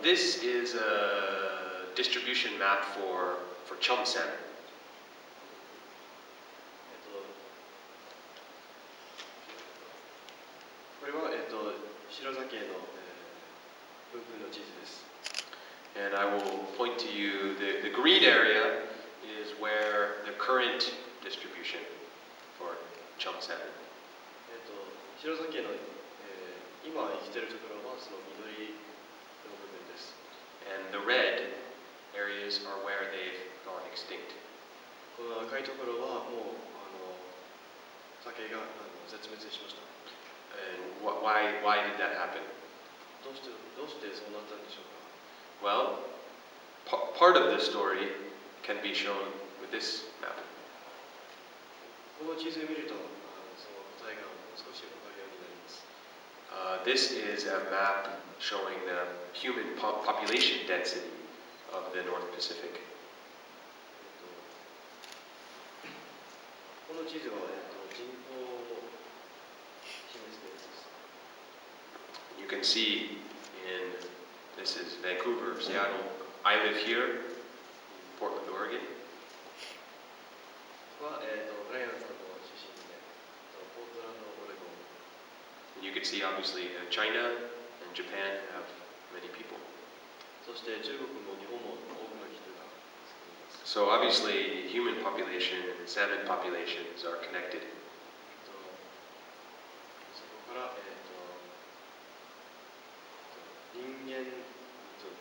This is a distribution map for chum salmon. これは白鮭の分布の地図です。And I will point to you, the green area is where the current distribution for chum salmon. 白鮭の、今生きているところはその緑の部分です。And the red areas are where they've gone extinct. この赤いところはもう鮭が絶滅しました。And why did that happen? どうしてそうなったんでしょうか。Well, part of the story can be shown with this map. この地図を見ると、その答えがもう少し分かるようになります。This is a map showing the human population density of the North Pacific. この地図は、人口を示しています。You can see this is Vancouver, Seattle. I live here, Portland, Oregon. ここは、ブライアンさんの出身地で、ポートランド、オレゴン。And you can see obviously China and Japan have many people. そして中国も日本も多くの人が住んでいます。So obviously human population and salmon populations are connected. そこから、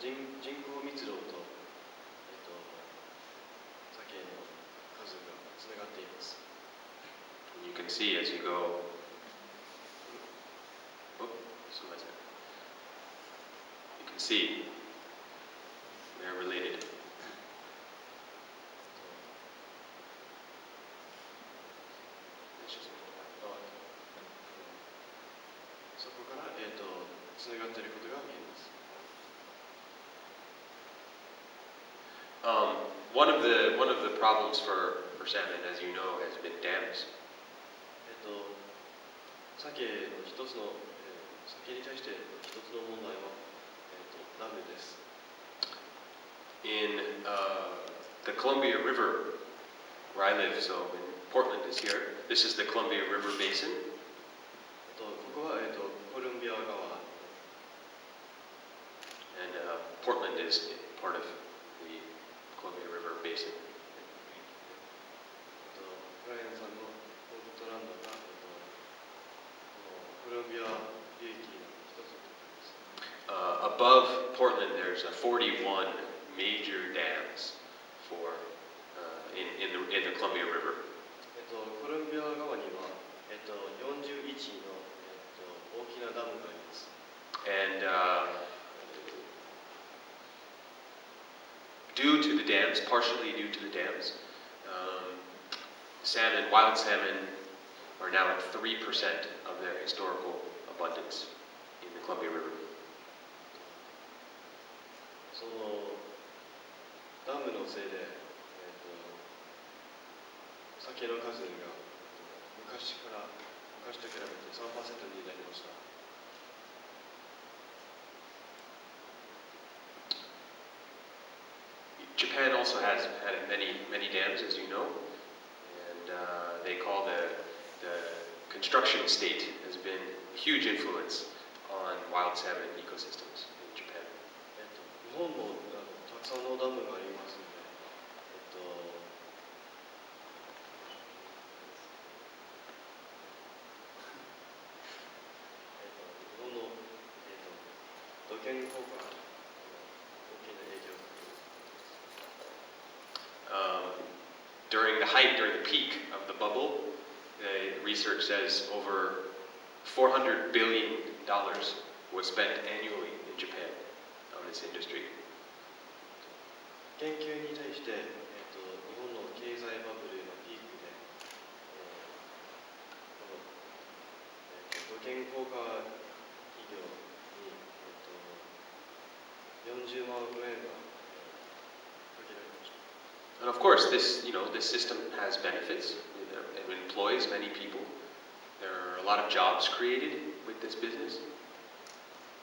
人口密度と、鮭の数がつながっています。And you can see as you go. Oh, you can see they're related. そこから、つながっていることが見えます。One of the problems for salmon, as you know, has been dams. 鮭の一つの、鮭に対して一つの問題は、ダムです。In the Columbia River, where I live, so Portland is here. This is the Columbia River Basin. ここは、コルンビア川。And Portland is part of the Columbia River Basin. ブライアンさんのポートランドが、コルンビア流域の一つのところです。Above Portland, there's 41 major dams in the Columbia River. コルンビア川には、41の、大きなダムがあります。And due to the dams, partially due to the dams, wild salmon are now at 3% of their historical abundance in the Columbia River. そのダムのせいで、鮭の数が昔と比べて 3% になりました。Japan also has had many dams, as you know, and they call the construction state has been a huge influence on wild salmon ecosystems in Japan. 日本もたくさんのダムがありますので、日本の、土建効果が大きな影響があります。During the peak of the bubble, the research says over $400 billion was spent annually in Japan on this industry. 研究に対して、日本の経済バブルのピークで、この、土建効果企業に、40万億円がかけられました。And of course, this system has benefits. It employs many people. There are a lot of jobs created with this business.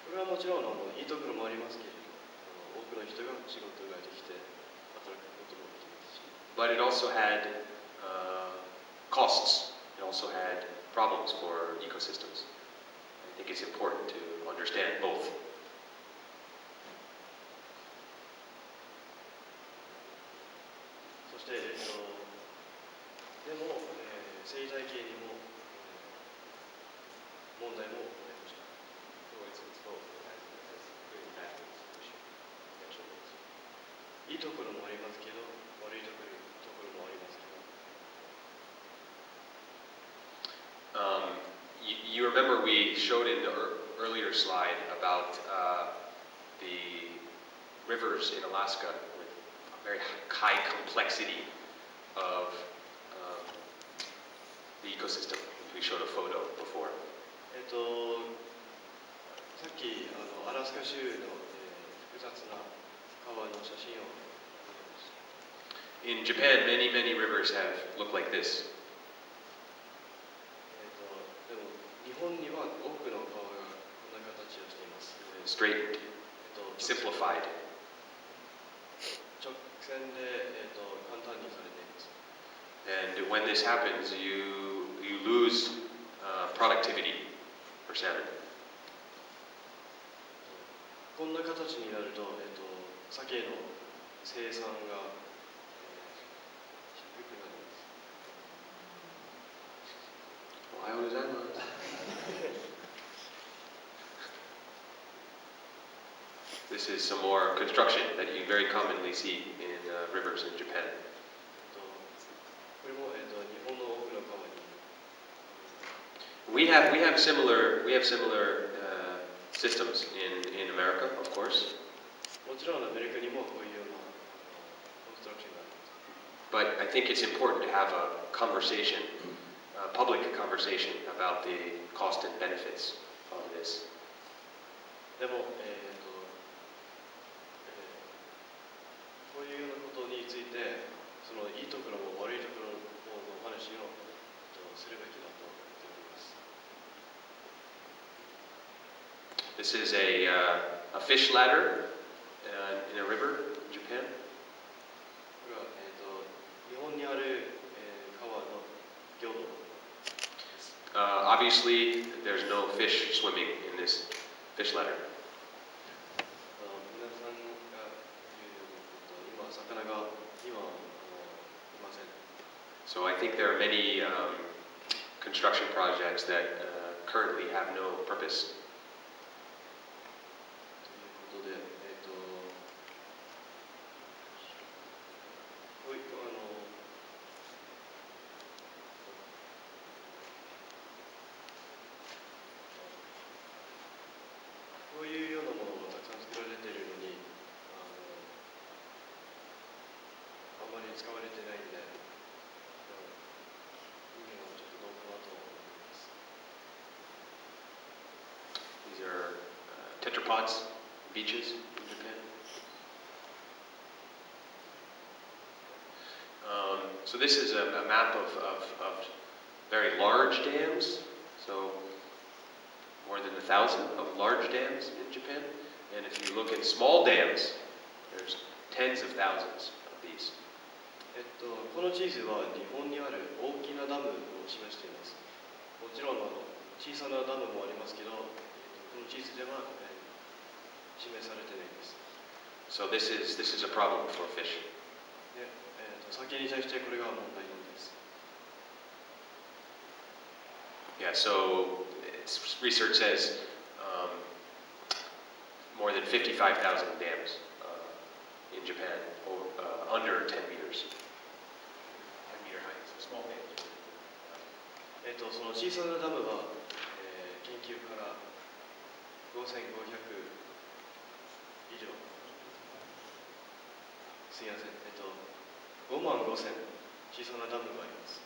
これはもちろんいいところもありますけ but it also had costs. It also had problems for ecosystems. I think it's important to understand both. そして、でも、生態系にも、問題もございました。いいところもありますけど、悪いところもありますけど。You remember we showed in the earlier slide about the rivers in Alaska with a very high complexity of the ecosystem. We showed a photo before. さっきアラスカ州の、複雑な川の写真を見ました。 In Japan, many rivers have looked like this. でも日本には多くの川がこんな形をしています。Straightened, simplified. 直線で、簡単にされています。 And when this happens, you lose productivity for salmon. こんな形になると、鮭の生産が、低くなります。おはようございます。This is some more construction that you very commonly see in rivers in Japan. これも、日本の多くの川に。We have similar systems in America, of course. もちろんアメリカにもこういうようなコンストラクションがあります。But I think it's important to have a conversation, a public conversation about the cost and benefits of this. でも、こういうようなことについて、そのいいところも悪いところのお話をするべきだと思っております。This is a fish ladder in a river in Japan. これは、日本にある、川の魚道。Obviously, there's no fish swimming in this fish ladder. 皆さんが言うように、今魚がいません。 So I think there are many construction projects that currently have no purpose. ということで、こういうこういうようなものもたくさん作られているのに、あんまり使われてないんで、意味はちょっとどうかなと思います。These are tetrapods, beaches in Japan. So this is a map of very large dams. So more than 1,000 of large dams in Japan. And if you look at small dams, there's tens of thousands of these. この地図は日本にある大きなダムを示しています。もちろん小さなダムもありますけど、この地図では、示されてないです。So this is a problem for fish. で、鮭に対してこれが問題なんです。Yeah, so research says more than 55,000 dams in Japan, under 10 meters. 10 meter height, so small dams. その小さなダムは、研究から5500以上。すみません、5万5000小さなダムがあります。